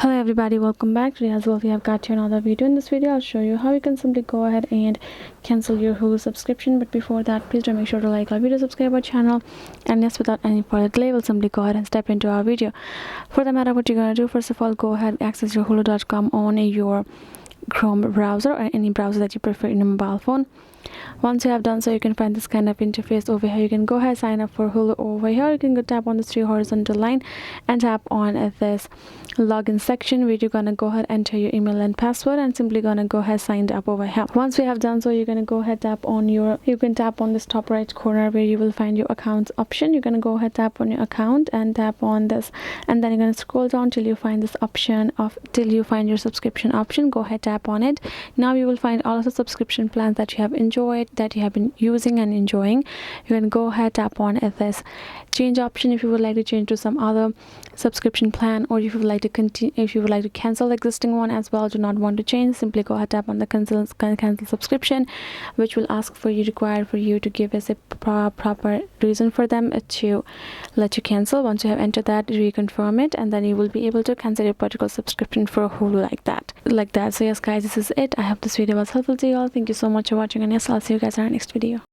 Hello everybody, welcome back. Today as well we have got you another video. In this video I'll show you how you can simply go ahead and cancel your Hulu subscription. But before that, please do make sure to like our video, subscribe our channel, and yes, without any further delay, we'll simply go ahead and step into our video. For the matter, what you're gonna do, first of all, go ahead and access your hulu.com on your Chrome browser or any browser that you prefer in a mobile phone. Once you have done so, you can find this kind of interface over here. You can go ahead, sign up for Hulu over here. You can go tap on this three horizontal line and tap on this login section where you're gonna go ahead, enter your email and password, and simply gonna go ahead, sign up over here. Once we have done so, you're gonna go ahead, tap on this top right corner where you will find your accounts option. You're gonna go ahead, tap on your account and tap on this, and then you're gonna scroll down till you find this option till you find your subscription option. Go ahead, tap on it. Now you will find all of the subscription plans that you have enjoyed, that you have been using and enjoying. You can go ahead, tap on this change option if you would like to change to some other subscription plan, or if you would like to continue, if you would like to cancel the existing one as well, do not want to change, simply go ahead, tap on the cancel subscription, which will require for you to give us a proper reason for them to let you cancel. Once you have entered that, reconfirm it, and then you will be able to cancel your particular subscription for Hulu like that. So yes guys, this is it. I hope this video was helpful to you all. Thank you so much for watching, and yes, I'll see you guys in our next video.